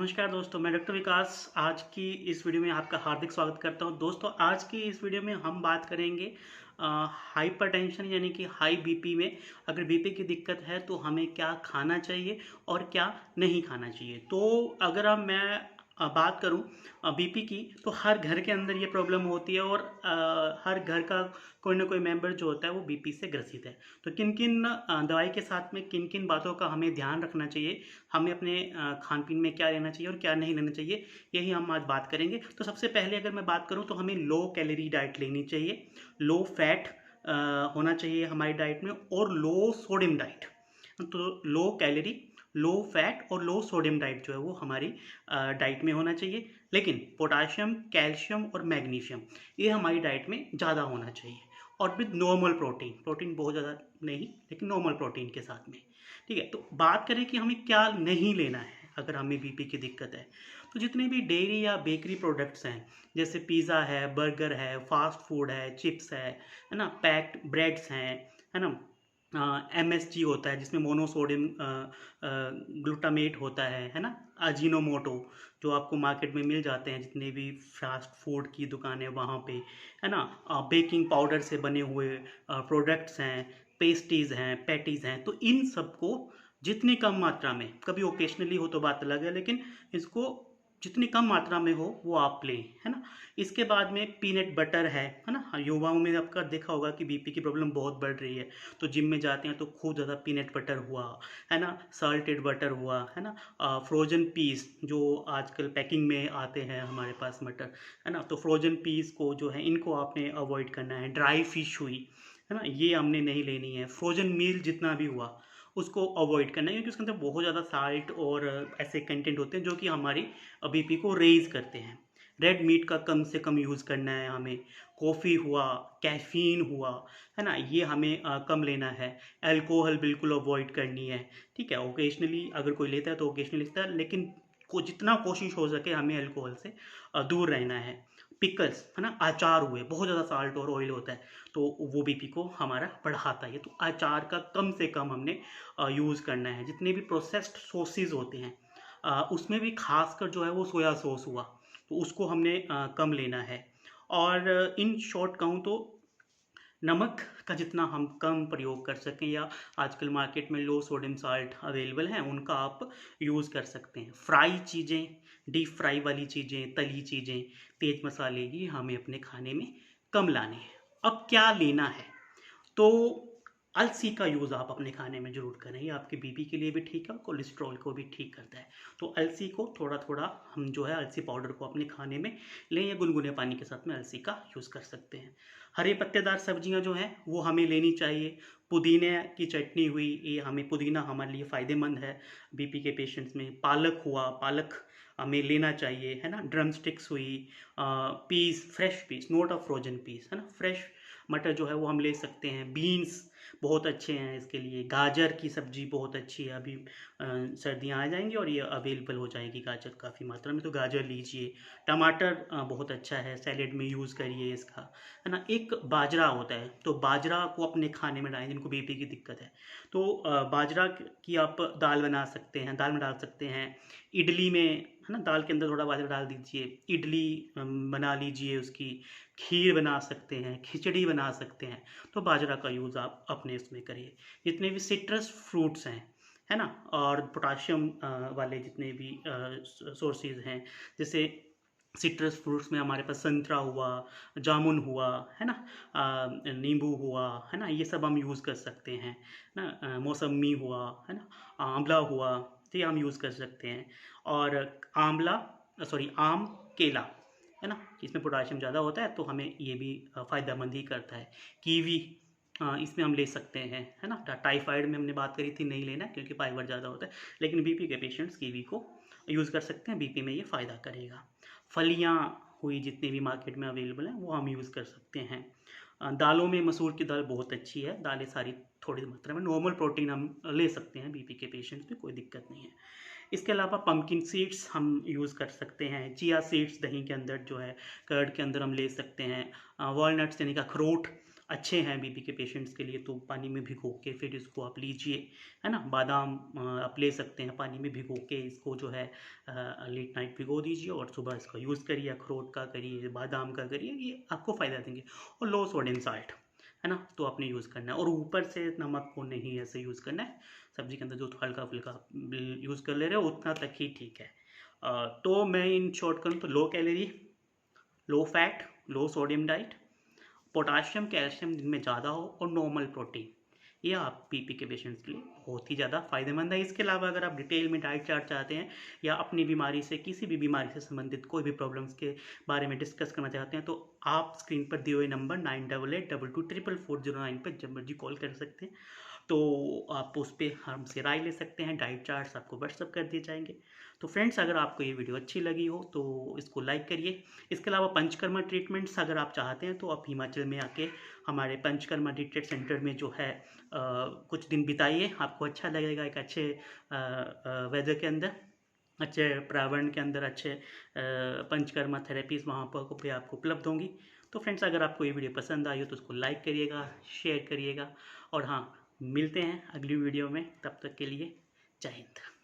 नमस्कार दोस्तों, मैं डॉक्टर विकास आज की इस वीडियो में आपका हार्दिक स्वागत करता हूं। दोस्तों, आज की इस वीडियो में हम बात करेंगे हाइपरटेंशन यानी कि हाई बीपी में अगर बीपी की दिक्कत है तो हमें क्या खाना चाहिए और क्या नहीं खाना चाहिए। तो अगर अब मैं बात करूं बीपी की, तो हर घर के अंदर ये प्रॉब्लम होती है और हर घर का कोई ना कोई मेंबर जो होता है वो बीपी से ग्रसित है। तो किन किन दवाई के साथ में किन किन बातों का हमें ध्यान रखना चाहिए, हमें अपने खान पीन में क्या लेना चाहिए और क्या नहीं लेना चाहिए, यही हम आज बात करेंगे। तो सबसे पहले अगर मैं बात करूं तो हमें लो कैलोरी डाइट लेनी चाहिए, लो फैट होना चाहिए हमारी डाइट में और लो सोडियम डाइट। तो लो कैलोरी, लो फैट और लो सोडियम डाइट जो है वो हमारी डाइट में होना चाहिए। लेकिन पोटाशियम, कैल्शियम और मैग्नीशियम ये हमारी डाइट में ज़्यादा होना चाहिए और विद नॉर्मल प्रोटीन, प्रोटीन बहुत ज़्यादा नहीं लेकिन नॉर्मल प्रोटीन के साथ में। ठीक है, तो बात करें कि हमें क्या नहीं लेना है अगर हमें बीपी की दिक्कत है। तो जितने भी डेयरी या बेकरी प्रोडक्ट्स हैं, जैसे पिज़्ज़ा है, बर्गर है, फास्ट फूड है, चिप्स है ना, पैक्ड ब्रेड्स हैं, है ना, एमएसजी होता है जिसमें मोनोसोडियम ग्लूटामेट होता है ना, अजीनोमोटो जो आपको मार्केट में मिल जाते हैं जितने भी फास्ट फूड की दुकानें वहाँ पे, है ना, बेकिंग पाउडर से बने हुए प्रोडक्ट्स हैं, पेस्ट्रीज हैं, पैटीज़ हैं। तो इन सबको जितनी कम मात्रा में, कभी ओकेशनली हो तो बात अलग है, लेकिन इसको जितनी कम मात्रा में हो वो आप लें, है ना। इसके बाद में पीनट बटर है ना। युवाओं में आपका देखा होगा कि बीपी की प्रॉब्लम बहुत बढ़ रही है, तो जिम में जाते हैं तो खूब ज़्यादा पीनट बटर हुआ, है ना, साल्टेड बटर हुआ, है ना, फ्रोजन पीस जो आजकल पैकिंग में आते हैं हमारे पास मटर, है ना। तो फ्रोजन पीस को जो है इनको आपने अवॉइड करना है। ड्राई फिश हुई, है ना, ये हमने नहीं लेनी है। फ्रोजन मील जितना भी हुआ उसको अवॉइड करना है, क्योंकि उसके अंदर बहुत ज़्यादा साल्ट और ऐसे कंटेंट होते हैं जो कि हमारी बीपी को रेज करते हैं। रेड मीट का कम से कम यूज़ करना है हमें। कॉफ़ी हुआ, कैफ़ीन हुआ, है ना, ये हमें कम लेना है। अल्कोहल बिल्कुल अवॉइड करनी है। ठीक है, ओकेजनली अगर कोई लेता है तो ओकेजनली लेता है, लेकिन को जितना कोशिश हो सके हमें अल्कोहल से दूर रहना है। पिकल्स, है ना, अचार हुए, बहुत ज़्यादा साल्ट और ऑयल होता है तो वो बीपी को हमारा बढ़ाता है। तो अचार का कम से कम हमने यूज़ करना है। जितने भी प्रोसेस्ड सॉसेज होते हैं उसमें भी खासकर जो है वो सोया सॉस हुआ, तो उसको हमने कम लेना है। और इन शॉर्ट कहूँ तो नमक का जितना हम कम प्रयोग कर सकें, या आजकल मार्केट में लो सोडियम साल्ट अवेलेबल हैं उनका आप यूज़ कर सकते हैं। फ्राई चीज़ें, डीप फ्राई वाली चीज़ें, तली चीज़ें, तेज़ मसाले ये हमें अपने खाने में कम लाने हैं। अब क्या लेना है, तो अलसी का यूज़ आप अपने खाने में ज़रूर करें। ये आपके बीपी के लिए भी ठीक है और कोलेस्ट्रॉल को भी ठीक करता है। तो अलसी को थोड़ा थोड़ा हम जो है अलसी पाउडर को अपने खाने में लें, या गुनगुने पानी के साथ में अलसी का यूज़ कर सकते हैं। हरे पत्तेदार सब्जियां जो हैं वो हमें लेनी चाहिए। पुदीने की चटनी हुई, ये हमें, पुदीना हमारे लिए फ़ायदेमंद है बीपी के पेशेंट्स में। पालक हुआ, पालक हमें लेना चाहिए, है ना। ड्रम स्टिक्स हुई, peas, fresh peas, not of frozen peas, है ना, फ्रेश मटर जो है वो हम ले सकते हैं। बीन्स बहुत अच्छे हैं इसके लिए। गाजर की सब्ज़ी बहुत अच्छी है। अभी सर्दियाँ आ जाएंगी और ये अवेलेबल हो जाएगी गाजर काफ़ी मात्रा में, तो गाजर लीजिए। टमाटर बहुत अच्छा है, सैलेड में यूज़ करिए इसका, है ना। एक बाजरा होता है, तो बाजरा को अपने खाने में डालें जिनको बीपी की दिक्कत है। तो बाजरा की आप दाल बना सकते हैं, दाल में डाल सकते हैं। इडली में, है ना, दाल के अंदर थोड़ा बाजरा डाल दीजिए, इडली बना लीजिए उसकी। खीर बना सकते हैं, खिचड़ी बना सकते हैं। तो बाजरा का यूज़ आप अपने इसमें करिए। जितने भी सिट्रस फ्रूट्स हैं, है ना, और पोटाशियम वाले जितने भी सोर्सेज हैं, जैसे सिट्रस फ्रूट्स में हमारे पास संतरा हुआ, जामुन हुआ, है ना, नींबू हुआ, है ना, ये सब हम यूज़ कर सकते हैं ना। मौसमी हुआ, है ना, आंवला हुआ, तो ये हम यूज़ कर सकते हैं। और आंवला, सॉरी, आम, केला, है ना, इसमें पोटाशियम ज़्यादा होता है तो हमें ये भी फ़ायदेमंद ही करता है। कीवी, इसमें हम ले सकते हैं, है ना। टाइफाइड में हमने बात करी थी नहीं लेना क्योंकि फाइबर ज़्यादा होता है, लेकिन बीपी के पेशेंट्स कीवी को यूज़ कर सकते हैं, बीपी में ये फ़ायदा करेगा। फलियाँ हुई जितनी भी मार्केट में अवेलेबल हैं वो हम यूज़ कर सकते हैं। दालों में मसूर की दाल बहुत अच्छी है, दालें सारी थोड़ी मात्रा में, नॉर्मल प्रोटीन हम ले सकते हैं बीपी के पेशेंट्स में, कोई दिक्कत नहीं है। इसके अलावा पम्पकिन सीड्स हम यूज़ कर सकते हैं। चिया सीड्स दही के अंदर जो है, कर्ड के अंदर हम ले सकते हैं। वॉलनट्स यानी कि अखरोट अच्छे हैं बीपी के पेशेंट्स के लिए, तो पानी में भिगो के फिर इसको आप लीजिए, है ना। बादाम आप ले सकते हैं, पानी में भिगो के इसको जो है लेट नाइट भिगो दीजिए और सुबह इसका यूज़ करिए। अखरोट का करिए, बादाम का करिए, ये आपको फ़ायदा देंगे। और लो सोडियम साल्ट, है ना, तो आपने यूज़ करना है। और ऊपर से नमक को नहीं ऐसे यूज़ करना है। सब्जी के अंदर जो हल्का फुल्का यूज़ कर ले रहे हो उतना तक ही ठीक है। तो मैं इन शॉर्ट करूँ तो लो कैलोरी, लो फैट, लो सोडियम डाइट, पोटाशियम कैल्शियम दिन में ज़्यादा हो और नॉर्मल प्रोटीन, ये आप बीपी के पेशेंट्स के लिए बहुत ही ज़्यादा फ़ायदेमंद है। इसके अलावा अगर आप डिटेल में डाइट चार्ट चाहते हैं या अपनी बीमारी से, किसी भी बीमारी से संबंधित कोई भी प्रॉब्लम्स के बारे में डिस्कस करना चाहते हैं, तो आप स्क्रीन पर दिए हुए नंबर 9882244409 पर जब मर्जी कॉल कर सकते हैं। तो आप उस पर हमसे राय ले सकते हैं। डाइट चार्ट्स आपको व्हाट्सअप कर दिए जाएंगे। तो फ्रेंड्स, अगर आपको ये वीडियो अच्छी लगी हो तो इसको लाइक करिए। इसके अलावा पंचकर्मा ट्रीटमेंट्स अगर आप चाहते हैं तो आप हिमाचल में आके हमारे पंचकर्मा रिट्रीट सेंटर में जो है कुछ दिन बिताइए। आपको अच्छा लगेगा, एक अच्छे वेदर के अंदर, अच्छे पर्यावरण के अंदर, अच्छे पंचकर्मा थेरेपीज़ वहाँ पर भी आपको उपलब्ध होंगी। तो फ्रेंड्स, अगर आपको ये वीडियो पसंद आई हो तो उसको लाइक करिएगा, शेयर करिएगा। और हाँ, मिलते हैं अगली वीडियो में, तब तक के लिए जय हिंद।